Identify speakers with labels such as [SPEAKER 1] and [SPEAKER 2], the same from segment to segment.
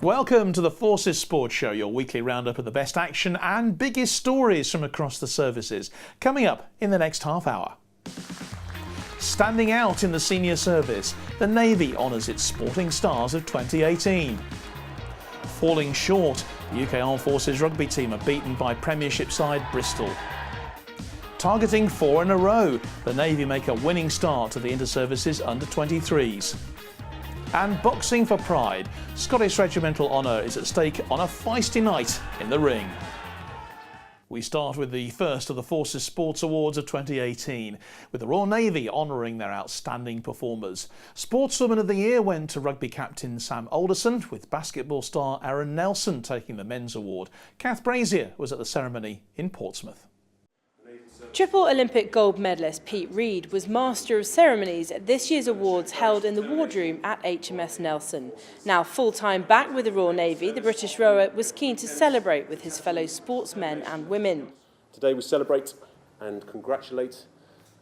[SPEAKER 1] Welcome to the Forces Sports Show, your weekly roundup of the best action and biggest stories from across the services, coming up in the next half hour. Standing out in the senior service, the Navy honours its Sporting Stars of 2018. Falling short, the UK Armed Forces rugby team are beaten by Premiership side Bristol. Targeting 4 in a row, the Navy make a winning start to the Inter-Services under-23s. And boxing for pride, Scottish Regimental Honour is at stake on a feisty night in the ring. We start with the first of the Forces Sports Awards of 2018, with the Royal Navy honouring their outstanding performers. Sportswoman of the Year went to rugby captain Sam Alderson, with basketball star Aaron Nelson taking the men's award. Kath Brazier was at the ceremony in Portsmouth.
[SPEAKER 2] Triple Olympic gold medalist Pete Reed was Master of Ceremonies at this year's awards held in the wardroom at HMS Nelson. Now full-time back with the Royal Navy, the British rower was keen to celebrate with his fellow sportsmen and women.
[SPEAKER 3] Today we celebrate and congratulate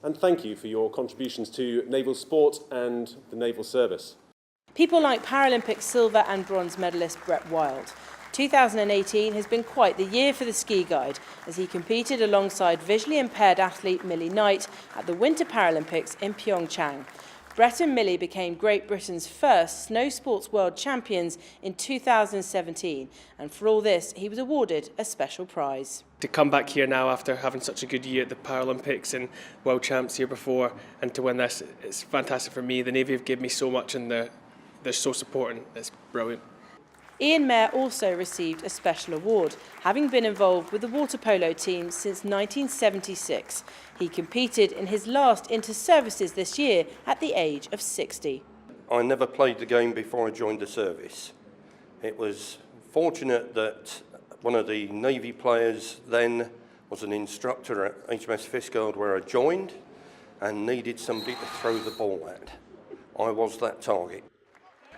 [SPEAKER 3] and thank you for your contributions to naval sport and the naval service.
[SPEAKER 2] People like Paralympic silver and bronze medalist Brett Wild. 2018 has been quite the year for the ski guide as he competed alongside visually impaired athlete Millie Knight at the Winter Paralympics in Pyeongchang. Brett and Millie became Great Britain's first snow sports world champions in 2017, and for all this he was awarded a special prize.
[SPEAKER 4] To come back here now after having such a good year at the Paralympics and World Champs the year before, and to win this, it's fantastic for me. The Navy have given me so much and they're so supporting. It's brilliant.
[SPEAKER 2] Ian Mayer also received a special award, having been involved with the water polo team since 1976. He competed in his last inter-services this year at the age of 60.
[SPEAKER 5] I never played the game before I joined the service. It was fortunate that one of the Navy players then was an instructor at HMS Fishguard where I joined and needed somebody to throw the ball at. I was that target.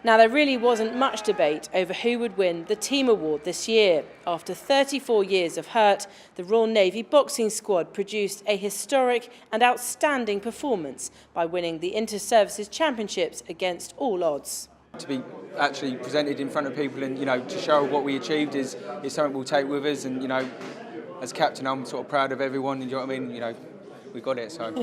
[SPEAKER 2] Now, there really wasn't much debate over who would win the team award this year. After 34 years of hurt, the Royal Navy boxing squad produced a historic and outstanding performance by winning the Inter-Services Championships against all odds.
[SPEAKER 6] To be actually presented in front of people and, to show what we achieved is something we'll take with us. And, as captain, I'm sort of proud of everyone. You know what I mean? We got it, so.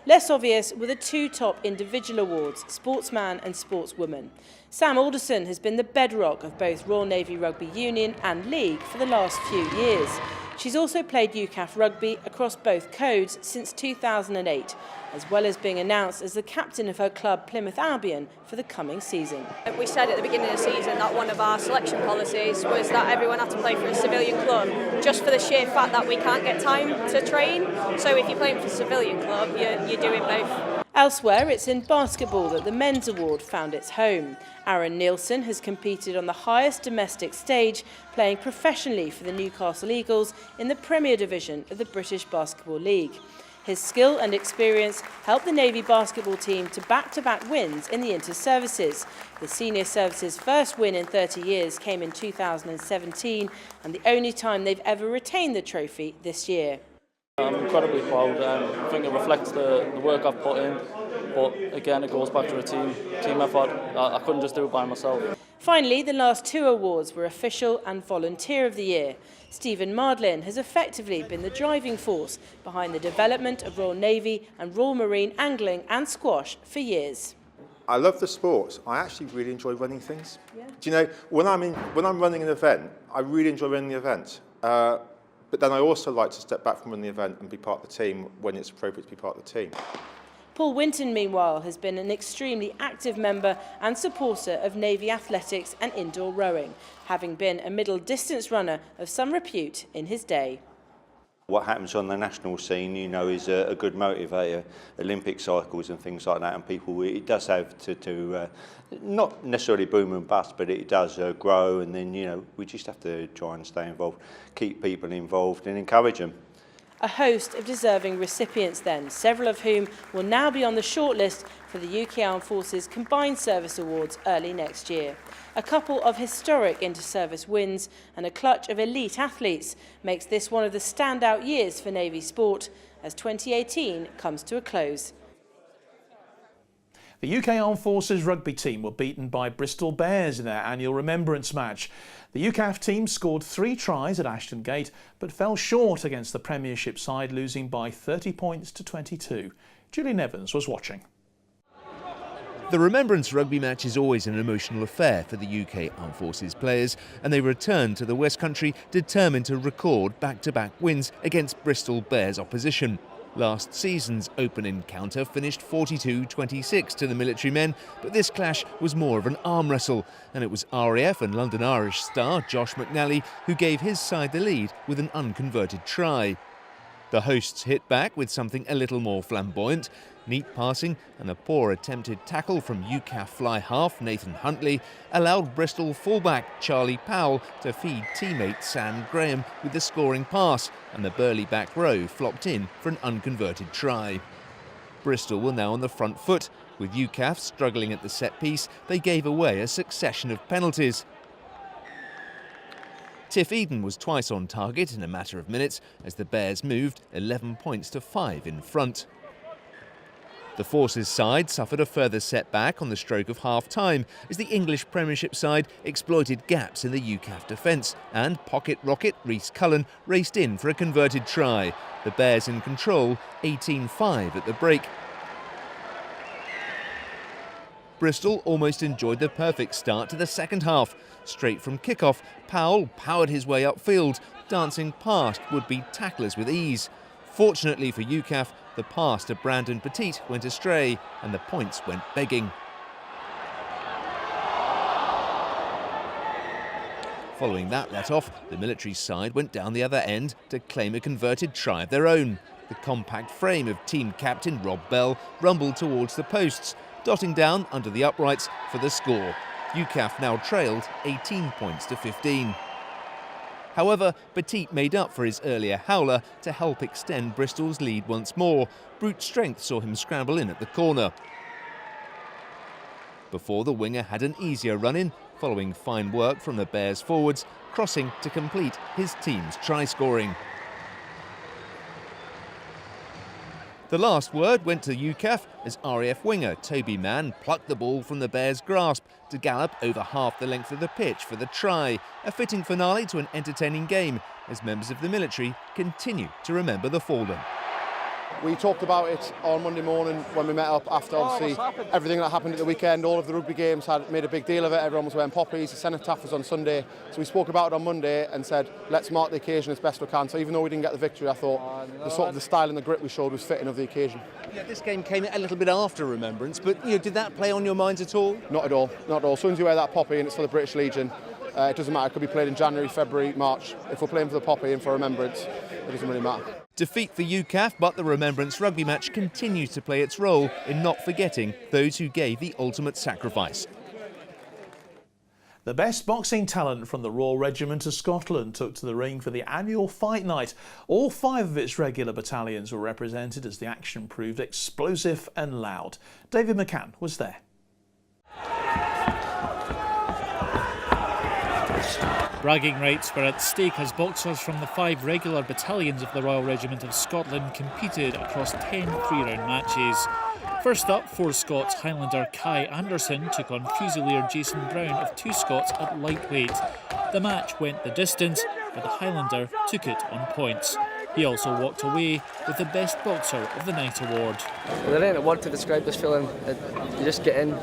[SPEAKER 2] Less obvious were the two top individual awards, Sportsman and Sportswoman. Sam Alderson has been the bedrock of both Royal Navy Rugby Union and League for the last few years. She's also played UKAF rugby across both codes since 2008, as well as being announced as the captain of her club Plymouth Albion for the coming season.
[SPEAKER 7] We said at the beginning of the season that one of our selection policies was that everyone had to play for a civilian club, just for the sheer fact that we can't get time to train. So if you're playing for a civilian club, you're doing both.
[SPEAKER 2] Elsewhere, it's in basketball that the men's award found its home. Aaron Nielsen has competed on the highest domestic stage, playing professionally for the Newcastle Eagles in the Premier Division of the British Basketball League. His skill and experience helped the Navy basketball team to back-to-back wins in the Inter-Services. The Senior Services' first win in 30 years came in 2017, and the only time they've ever retained the trophy this year.
[SPEAKER 8] I'm incredibly proud. I think it reflects the work I've put in, but again it goes back to a team effort. I couldn't just do it by myself.
[SPEAKER 2] Finally, the last two awards were Official and Volunteer of the Year. Stephen Mardlin has effectively been the driving force behind the development of Royal Navy and Royal Marine angling and squash for years.
[SPEAKER 9] I love the sport. I actually really enjoy running things. Yeah. Do you know, when I'm running an event, I really enjoy running the event. But then I also like to step back from running the event and be part of the team when it's appropriate to be part of the team.
[SPEAKER 2] Paul Winton, meanwhile, has been an extremely active member and supporter of Navy athletics and indoor rowing, having been a middle distance runner of some repute in his day.
[SPEAKER 10] What happens on the national scene, is a good motivator, Olympic cycles and things like that, and people, it does have to not necessarily boom and bust, but it does grow, and then, we just have to try and stay involved, keep people involved and encourage them.
[SPEAKER 2] A host of deserving recipients then, several of whom will now be on the shortlist for the UK Armed Forces Combined Service Awards early next year. A couple of historic inter-service wins and a clutch of elite athletes makes this one of the standout years for Navy sport as 2018 comes to a close.
[SPEAKER 1] The UK Armed Forces rugby team were beaten by Bristol Bears in their annual Remembrance Match. The UKAF team scored 3 tries at Ashton Gate but fell short against the Premiership side, losing by 30 points to 22. Julian Evans was watching.
[SPEAKER 11] The Remembrance Rugby Match is always an emotional affair for the UK Armed Forces players, and they return to the West Country determined to record back-to-back wins against Bristol Bears opposition. Last season's open encounter finished 42-26 to the military men, but this clash was more of an arm wrestle, and it was RAF and London Irish star Josh McNally who gave his side the lead with an unconverted try. The hosts hit back with something a little more flamboyant. Neat passing and a poor attempted tackle from UKAF fly half Nathan Huntley allowed Bristol fullback Charlie Powell to feed teammate Sam Graham with the scoring pass, and the Burley back row flopped in for an unconverted try. Bristol were now on the front foot. With UKAF struggling at the set piece, they gave away a succession of penalties. Tiff Eden was twice on target in a matter of minutes as the Bears moved 11 points to 5 in front. The Forces side suffered a further setback on the stroke of half-time as the English Premiership side exploited gaps in the UKAF defence, and pocket rocket Rhys Cullen raced in for a converted try. The Bears in control, 18-5 at the break. Bristol almost enjoyed the perfect start to the second half. Straight from kick-off, Powell powered his way upfield, dancing past would-be tacklers with ease. Fortunately for UKAF, the pass to Brandon Petit went astray and the points went begging. Following that let-off, the military side went down the other end to claim a converted try of their own. The compact frame of team captain Rob Bell rumbled towards the posts, dotting down under the uprights for the score. UKAF now trailed 18 points to 15. However, Petit made up for his earlier howler to help extend Bristol's lead once more. Brute strength saw him scramble in at the corner. Before the winger had an easier run-in, following fine work from the Bears forwards, crossing to complete his team's try-scoring. The last word went to UKAF as RAF winger Toby Mann plucked the ball from the Bears' grasp to gallop over half the length of the pitch for the try. A fitting finale to an entertaining game as members of the military continue to remember the fallen.
[SPEAKER 12] We talked about it on Monday morning when we met up after obviously everything that happened at the weekend. All of the rugby games had made a big deal of it. Everyone was wearing poppies. The cenotaph was on Sunday. So we spoke about it on Monday and said, let's mark the occasion as best we can. So even though we didn't get the victory, I thought the style and the grit we showed was fitting of the occasion.
[SPEAKER 11] Yeah, this game came a little bit after Remembrance, but did that play on your minds at all?
[SPEAKER 12] Not at all. Not at all. As soon as you wear that poppy and it's for the British Legion, it doesn't matter. It could be played in January, February, March. If we're playing for the poppy and for Remembrance, it doesn't really matter.
[SPEAKER 11] Defeat for UKAF, but the Remembrance Rugby Match continues to play its role in not forgetting those who gave the ultimate sacrifice.
[SPEAKER 1] The best boxing talent from the Royal Regiment of Scotland took to the ring for the annual fight night. All 5 of its regular battalions were represented as the action proved explosive and loud. David McCann was there.
[SPEAKER 13] Bragging rights were at stake as boxers from the 5 regular battalions of the Royal Regiment of Scotland competed across 10 3-round matches. First up, 4 Scots Highlander Kai Anderson took on Fusilier Jason Brown of 2 Scots at lightweight. The match went the distance, but the Highlander took it on points. He also walked away with the Best Boxer of the Night award.
[SPEAKER 14] There ain't a word to describe this feeling. You just get in,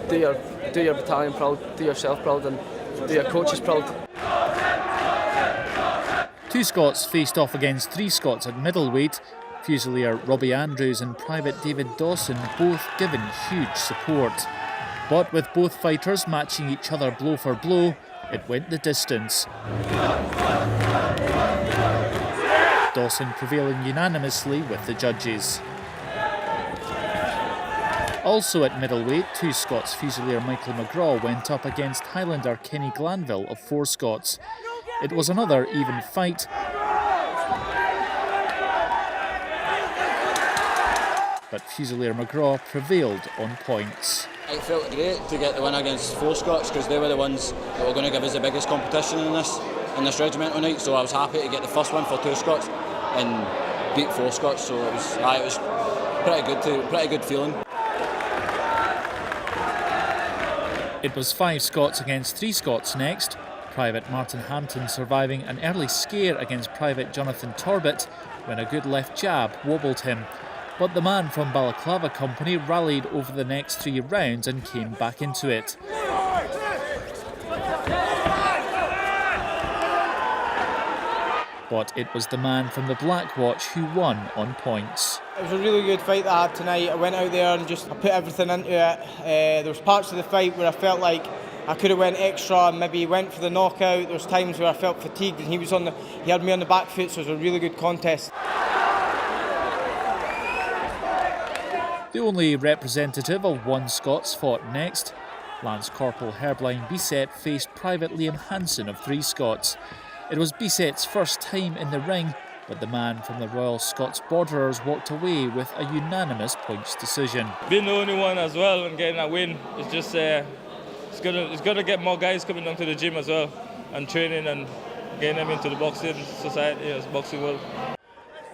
[SPEAKER 14] do your battalion proud, do yourself proud, and do your coaches proud.
[SPEAKER 13] 2 Scots faced off against 3 Scots at middleweight. Fusilier Robbie Andrews and Private David Dawson both given huge support. But with both fighters matching each other blow for blow, it went the distance. Dawson prevailing unanimously with the judges. Also at middleweight, 2 Scots Fusilier Michael McGraw went up against Highlander Kenny Glanville of 4 Scots. It was another even fight, but Fusilier McGraw prevailed on points.
[SPEAKER 15] It felt great to get the win against 4 Scots because they were the ones that were going to give us the biggest competition in this regimental night, so I was happy to get the first win for 2 Scots and beat 4 Scots, so it was pretty good feeling.
[SPEAKER 13] It was 5 Scots against 3 Scots next, Private Martin Hampton surviving an early scare against Private Jonathan Torbett when a good left jab wobbled him. But the man from Balaclava Company rallied over the next 3 rounds and came back into it. But it was the man from the Black Watch who won on points.
[SPEAKER 16] It was a really good fight that I had tonight. I went out there and I put everything into it. There was parts of the fight where I felt like I could have went extra and maybe went for the knockout. There was times where I felt fatigued and he had me on the back foot, so it was a really good contest.
[SPEAKER 13] The only representative of 1 Scots fought next. Lance Corporal Herbline Bisset faced Private Liam Hansen of 3 Scots. It was Bisset's first time in the ring, but the man from the Royal Scots Borderers walked away with a unanimous points decision.
[SPEAKER 17] Being the only one as well and getting that win is just it's good to get more guys coming down to the gym as well and training and getting them into the boxing society, boxing world.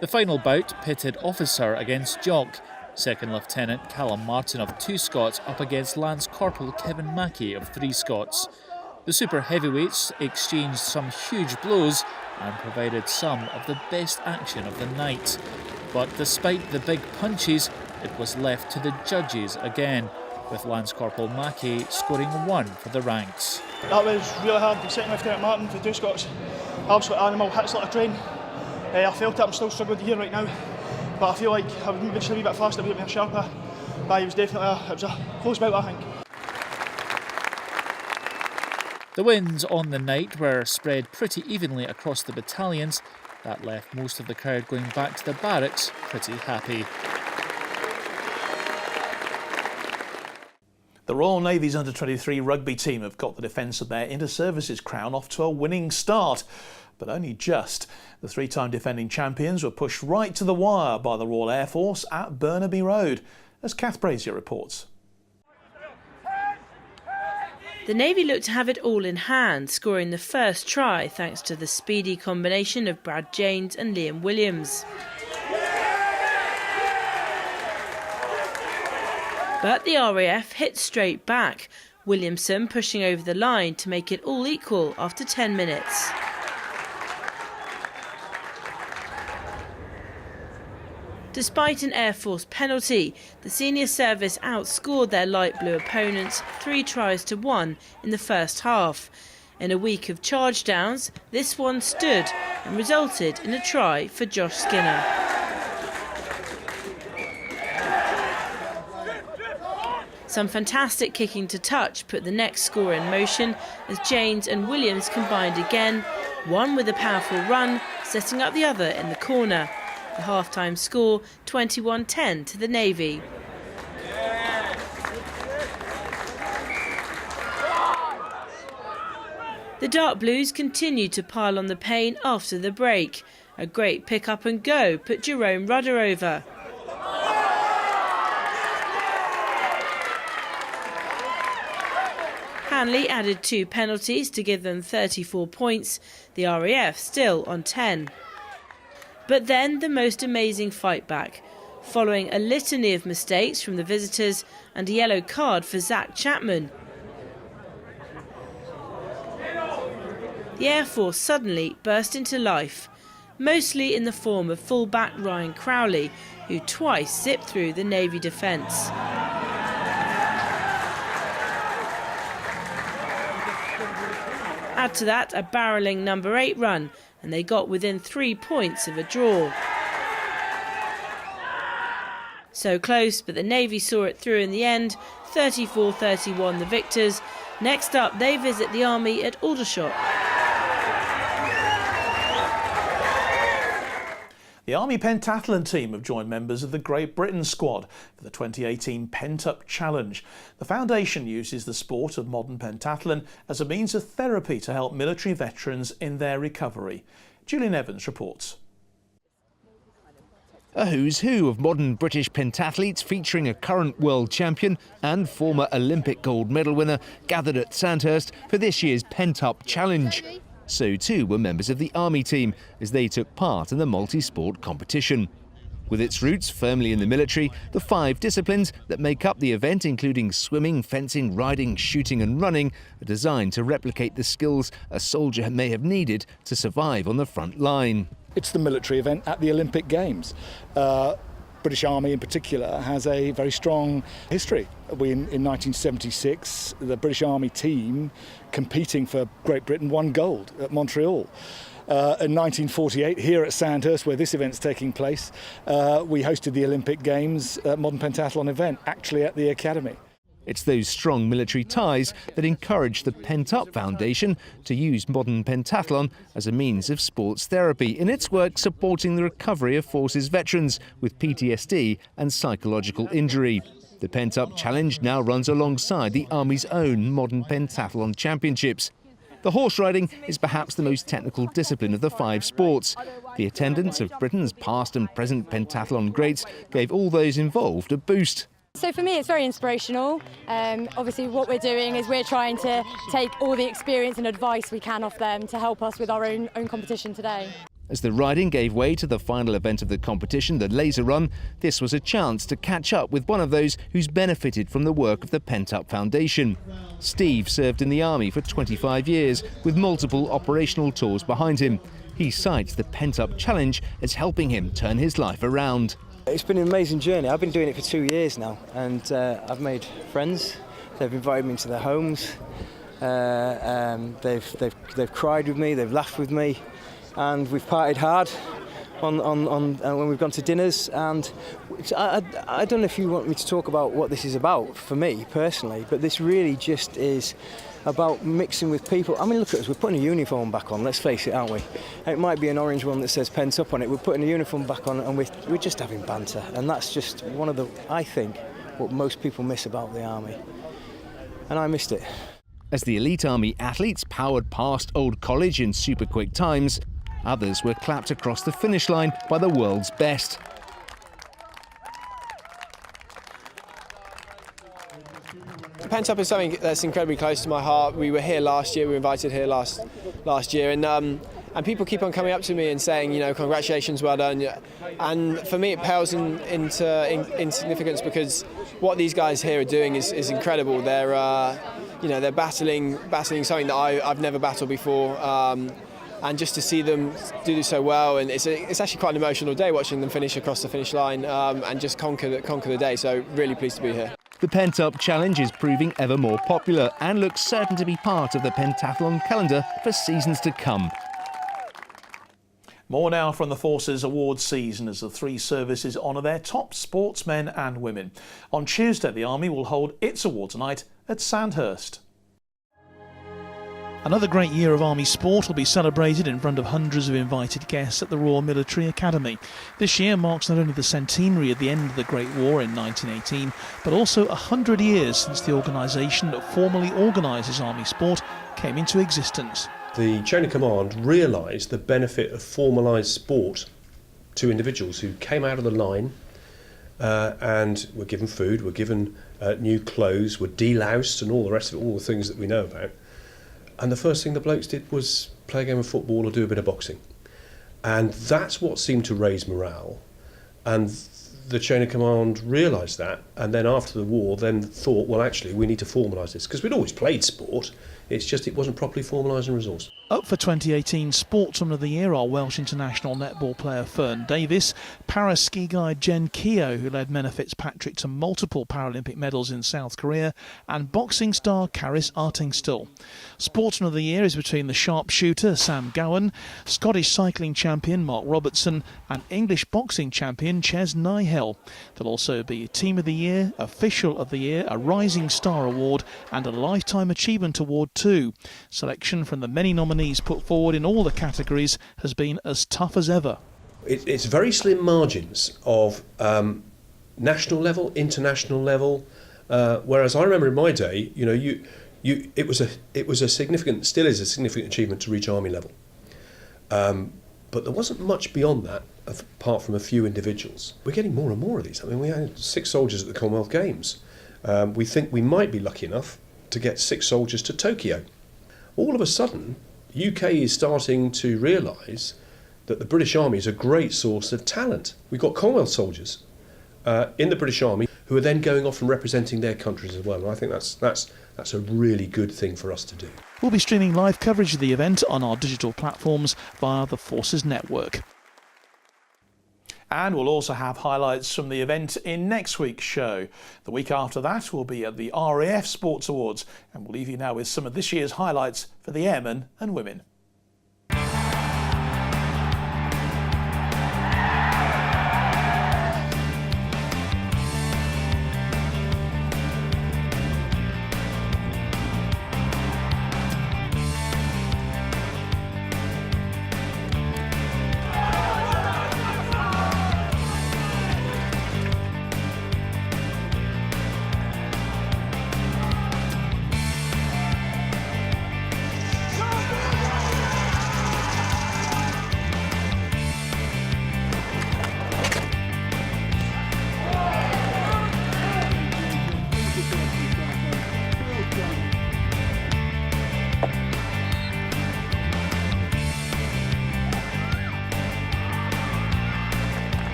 [SPEAKER 13] The final bout pitted officer against jock. Second Lieutenant Callum Martin of 2 Scots up against Lance Corporal Kevin Mackey of 3 Scots. The super heavyweights exchanged some huge blows and provided some of the best action of the night. But despite the big punches, it was left to the judges again, with Lance Corporal Mackey scoring 1 for the ranks.
[SPEAKER 18] That was really hard. The second Lieutenant Martin for 2 Scots, absolute animal, hits like a train. I felt it, I'm still struggling to hear right now, but I feel like I was maybe just a wee bit faster, a wee bit sharper. But it was definitely a close bout, I think.
[SPEAKER 13] The wins on the night were spread pretty evenly across the battalions. That left most of the crowd going back to the barracks pretty happy.
[SPEAKER 1] The Royal Navy's under-23 rugby team have got the defence of their inter-services crown off to a winning start, but only just. The 3-time defending champions were pushed right to the wire by the Royal Air Force at Burnaby Road, as Kath Brazier reports.
[SPEAKER 2] The Navy looked to have it all in hand, scoring the first try thanks to the speedy combination of Brad Janes and Liam Williams. But the RAF hit straight back, Williamson pushing over the line to make it all equal after 10 minutes. Despite an Air Force penalty, the senior service outscored their light blue opponents 3 tries to 1 in the first half. In a week of charge downs, this one stood and resulted in a try for Josh Skinner. Some fantastic kicking to touch put the next score in motion as Janes and Williams combined again, one with a powerful run, setting up the other in the corner. The half-time score 21-10 to the Navy. The Dark Blues continued to pile on the pain after the break. A great pick up and go put Jerome Rudder over. Hanley added 2 penalties to give them 34 points, the RAF still on 10. But then the most amazing fight back. Following a litany of mistakes from the visitors and a yellow card for Zach Chapman, the Air Force suddenly burst into life, mostly in the form of fullback Ryan Crowley, who twice zipped through the Navy defence. Add to that a barrelling number 8 run, and they got within 3 points of a draw. So close, but the Navy saw it through in the end, 34-31 the victors. Next up, they visit the Army at Aldershot.
[SPEAKER 1] The Army Pentathlon team have joined members of the Great Britain squad for the 2018 Pent-Up Challenge. The foundation uses the sport of modern pentathlon as a means of therapy to help military veterans in their recovery. Julian Evans reports.
[SPEAKER 11] A who's who of modern British pentathletes featuring a current world champion and former Olympic gold medal winner gathered at Sandhurst for this year's Pent-Up Challenge. So too were members of the Army team as they took part in the multi-sport competition. With its roots firmly in the military, the 5 disciplines that make up the event, including swimming, fencing, riding, shooting and running, are designed to replicate the skills a soldier may have needed to survive on the front line.
[SPEAKER 19] It's the military event at the Olympic Games. British Army in particular has a very strong history. In 1976, the British Army team competing for Great Britain won gold at Montreal. In 1948, here at Sandhurst, where this event's taking place, we hosted the Olympic Games modern pentathlon event, actually at the Academy.
[SPEAKER 11] It's those strong military ties that encourage the Pent Up Foundation to use modern pentathlon as a means of sports therapy in its work supporting the recovery of forces veterans with PTSD and psychological injury. The Pent Up Challenge now runs alongside the Army's own modern pentathlon championships. The horse riding is perhaps the most technical discipline of the 5 sports. The attendance of Britain's past and present pentathlon greats gave all those involved a boost.
[SPEAKER 20] So for me it's very inspirational. Obviously what we're doing is we're trying to take all the experience and advice we can off them to help us with our own competition today.
[SPEAKER 11] As the riding gave way to the final event of the competition, the laser run, this was a chance to catch up with one of those who's benefited from the work of the Pent Up Foundation. Steve served in the Army for 25 years with multiple operational tours behind him. He cites the Pent Up Challenge as helping him turn his life around.
[SPEAKER 21] It's been an amazing journey. I've been doing it for 2 years now, and I've made friends. They've invited me into their homes. They've cried with me. They've laughed with me, and we've partied hard when we've gone to dinners. And I don't know if you want me to talk about what this is about for me personally, but this really just is about mixing with people. I mean, look at us, we're putting a uniform back on, let's face it, aren't we? It might be an orange one that says Pent Up on it. We're putting a uniform back on and we're just having banter. And that's just one of the, I think, what most people miss about the Army. And I missed it.
[SPEAKER 11] As the elite Army athletes powered past Old College in super quick times, others were clapped across the finish line by the world's best.
[SPEAKER 22] Pent Up is something that's incredibly close to my heart. We were here last year, we were invited here last year, and people keep on coming up to me and saying, you know, congratulations, well done. And for me it pales in significance because what these guys here are doing is incredible. They're they're battling something that I've never battled before. And just to see them do so well, and it's actually quite an emotional day watching them finish across the finish line and just conquer the day. So really pleased to be here.
[SPEAKER 11] The Pent Up Challenge is proving ever more popular and looks certain to be part of the pentathlon calendar for seasons to come.
[SPEAKER 1] More now from the Forces Awards season as the 3 services honour their top sportsmen and women. On Tuesday, the Army will hold its awards night at Sandhurst. Another great year of Army sport will be celebrated in front of hundreds of invited guests at the Royal Military Academy. This year marks not only the centenary of the end of the Great War in 1918, but also 100 years since the organisation that formally organises Army sport came into existence.
[SPEAKER 3] The chain of command realised the benefit of formalised sport to individuals who came out of the line and were given food, were given new clothes, were deloused and all the rest of it, all the things that we know about. And the first thing the blokes did was play a game of football or do a bit of boxing. And that's what seemed to raise morale. And the chain of command realised that, and then after the war then thought, well, actually, we need to formalise this. Because we'd always played sport, it's just it wasn't properly formalised and resourced.
[SPEAKER 1] Up for 2018 Sportsman of the Year are Welsh international netball player Fern Davis, para-ski guide Jen Keogh, who led Menna Fitzpatrick to multiple Paralympic medals in South Korea, and boxing star Caris Artingstall. Sportsman of the Year is between the sharpshooter Sam Gowan, Scottish cycling champion Mark Robertson, and English boxing champion Ches Nihel. There'll also be a Team of the Year, Official of the Year, a Rising Star Award, and a Lifetime Achievement Award too. Selection from the many nominees put forward in all the categories has been as tough as ever.
[SPEAKER 3] It's very slim margins of national level, international level. Whereas I remember in my day, you know, it was a significant, still is a significant achievement to reach Army level. But there wasn't much beyond that, apart from a few individuals. We're getting more and more of these. I mean, we had 6 soldiers at the Commonwealth Games. We think we might be lucky enough to get 6 soldiers to Tokyo. All of a sudden, UK is starting to realise that the British Army is a great source of talent. We've got Commonwealth soldiers in the British Army who are then going off and representing their countries as well. And I think that's a really good thing for us to do.
[SPEAKER 1] We'll be streaming live coverage of the event on our digital platforms via the Forces Network. And we'll also have highlights from the event in next week's show. The week after that will be at the RAF Sports Awards, and we'll leave you now with some of this year's highlights for the airmen and women.